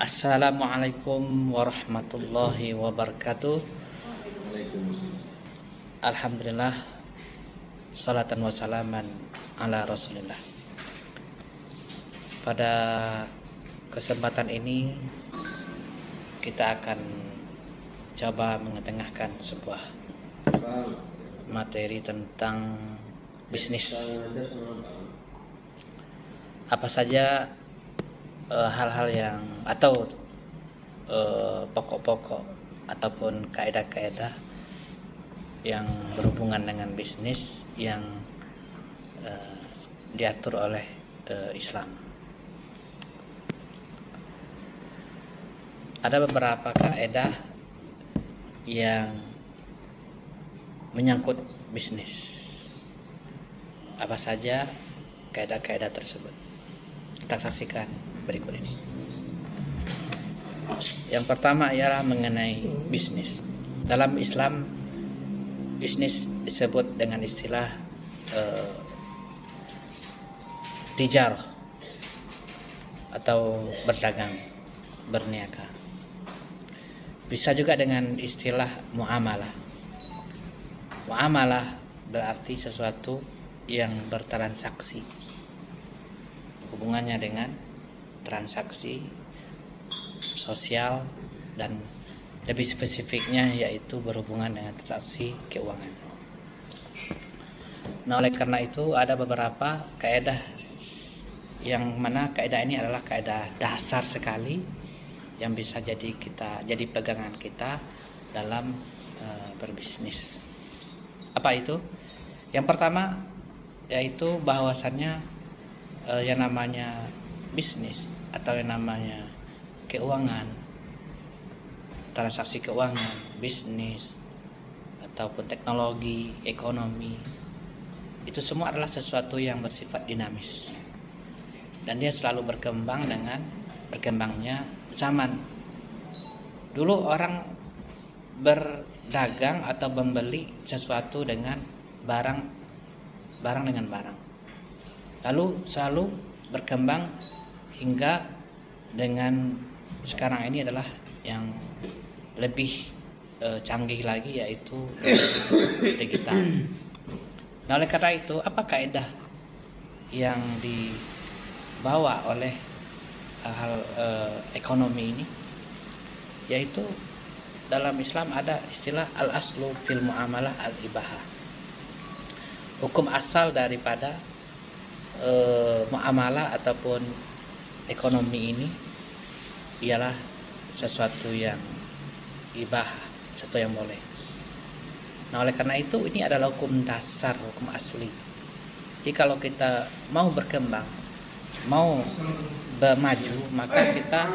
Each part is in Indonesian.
Assalamualaikum warahmatullahi wabarakatuh. Alhamdulillah, salatan wassalaman ala rasulillah. Pada kesempatan ini kita akan coba mengetengahkan sebuah materi tentang bisnis. Apa saja hal-hal yang atau pokok-pokok ataupun kaidah-kaidah yang berhubungan dengan bisnis yang diatur oleh Islam. Ada beberapa kaidah yang menyangkut bisnis. Apa saja kaidah-kaidah tersebut? Kita saksikan berikut ini. Yang pertama ialah mengenai bisnis. Dalam Islam, bisnis disebut dengan istilah tijarah atau berdagang, berniaga. Bisa juga dengan istilah muamalah. Muamalah berarti sesuatu yang bertransaksi, hubungannya dengan transaksi sosial dan lebih spesifiknya yaitu berhubungan dengan transaksi keuangan. Nah, oleh karena itu ada beberapa kaidah yang mana kaidah ini adalah kaidah dasar sekali yang bisa jadi pegangan kita dalam berbisnis. Apa itu? Yang pertama yaitu bahwasannya yang namanya bisnis atau yang namanya keuangan, transaksi keuangan, bisnis ataupun teknologi, ekonomi, itu semua adalah sesuatu yang bersifat dinamis dan dia selalu berkembang dengan berkembangnya zaman. Dulu orang berdagang atau membeli sesuatu dengan barang dengan barang, lalu selalu berkembang hingga dengan sekarang ini adalah yang lebih canggih lagi yaitu digital. Nah, oleh karena itu apa kaidah yang dibawa oleh hal ekonomi ini? Yaitu dalam Islam ada istilah al-aslu fil muamalah al-ibahah. Hukum asal daripada muamalah ataupun ekonomi ini ialah sesuatu yang ibah, sesuatu yang boleh. Nah, oleh karena itu ini adalah hukum dasar, hukum asli. Jadi kalau kita mau berkembang, mau maju, maka kita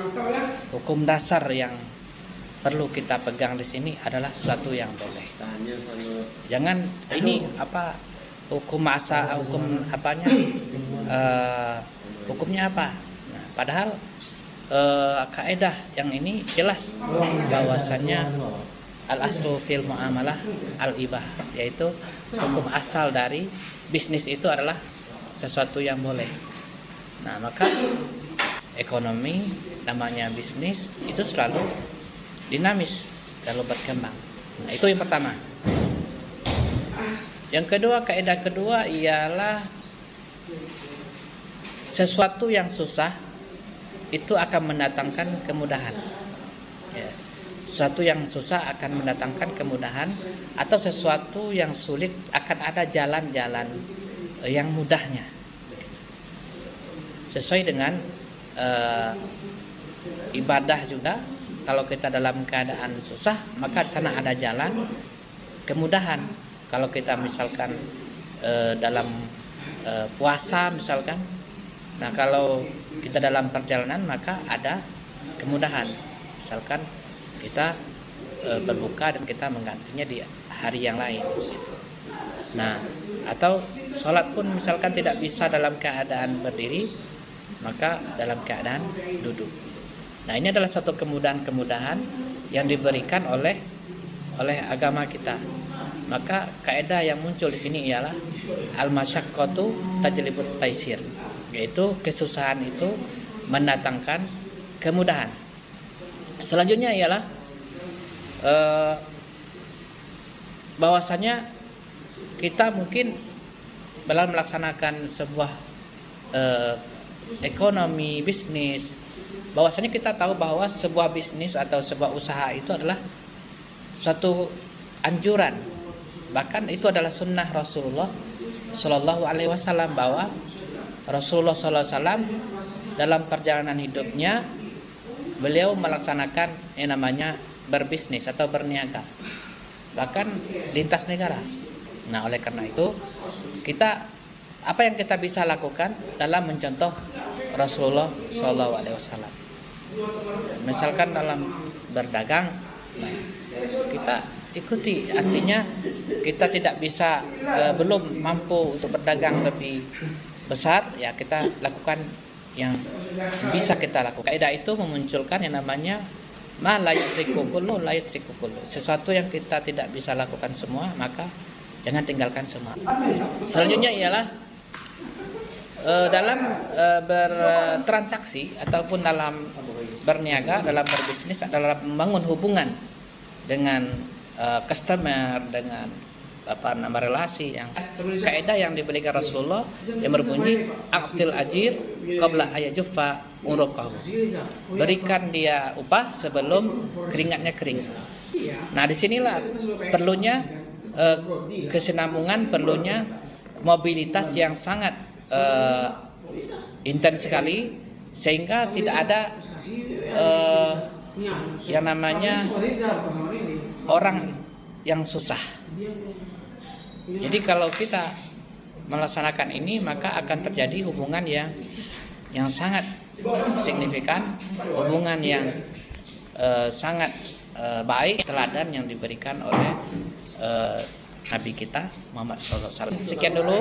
hukum dasar yang perlu kita pegang di sini adalah sesuatu yang boleh. Jangan ini hukum asal, hukum apanya? Hukumnya apa? Nah, padahal kaidah yang ini jelas bahwasannya al-aslu fil muamalah al-ibah, yaitu hukum asal dari bisnis itu adalah sesuatu yang boleh. Nah, maka ekonomi namanya bisnis itu selalu dinamis, selalu berkembang. Nah, itu yang pertama. Yang kedua, kaidah kedua ialah sesuatu yang susah itu akan mendatangkan kemudahan. Ya. Sesuatu yang susah akan mendatangkan kemudahan, atau sesuatu yang sulit akan ada jalan-jalan yang mudahnya. Sesuai dengan ibadah juga, kalau kita dalam keadaan susah, maka di sana ada jalan kemudahan. Kalau kita misalkan dalam puasa misalkan, nah kalau kita dalam perjalanan maka ada kemudahan. Misalkan kita berbuka dan kita menggantinya di hari yang lain. Nah, atau sholat pun misalkan tidak bisa dalam keadaan berdiri, maka dalam keadaan duduk. Nah, ini adalah satu kemudahan-kemudahan yang diberikan oleh agama kita. Maka kaidah yang muncul di sini ialah al-masyaqqatu tajlibut taisir, yaitu kesusahan itu mendatangkan kemudahan. Selanjutnya ialah bahwasanya kita mungkin dalam melaksanakan sebuah ekonomi bisnis, bahwasanya kita tahu bahwa sebuah bisnis atau sebuah usaha itu adalah suatu anjuran, bahkan itu adalah sunnah Rasulullah Shallallahu Alaihi Wasallam, bahwa Rasulullah Shallallahu Alaihi Wasallam dalam perjalanan hidupnya beliau melaksanakan yang namanya berbisnis atau berniaga, bahkan lintas negara. Nah, oleh karena itu kita, apa yang kita bisa lakukan dalam mencontoh Rasulullah Shallallahu Alaihi Wasallam. Misalkan dalam berdagang, kita ikuti. Artinya kita tidak bisa, belum mampu untuk berdagang lebih besar, ya kita lakukan yang bisa kita lakukan. Kaidah itu memunculkan yang namanya ma la yutriku kullu la yutriku kullu. Sesuatu yang kita tidak bisa lakukan semua, maka jangan tinggalkan semua. Selanjutnya ialah dalam bertransaksi ataupun dalam berniaga, dalam berbisnis adalah membangun hubungan dengan customer, dengan relasi yang kaidah yang diberikan Rasulullah yang berbunyi aqtil ajir qabla ayajuffa uruqahu. Berikan dia upah sebelum keringatnya kering. Nah, disinilah perlunya kesinambungan, perlunya mobilitas yang sangat intens sekali, sehingga tidak ada yang namanya orang yang susah. Jadi kalau kita melaksanakan ini, maka akan terjadi hubungan yang sangat signifikan, hubungan yang sangat baik, teladan yang diberikan oleh Nabi kita Muhammad SAW. Sekian dulu,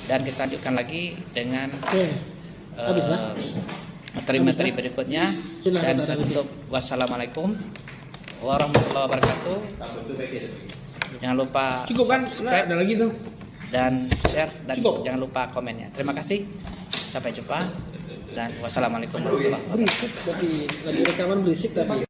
dan kita lanjutkan lagi dengan materi-materi berikutnya. Dan saya tutup, wassalamualaikum warahmatullahi wabarakatuh. Jangan lupa subscribe, ada lagi tuh, dan share, dan jangan lupa komennya. Terima kasih, sampai jumpa, dan wassalamualaikum warahmatullahi wabarakatuh. Berisik, tapi lagi rekaman berisik tapi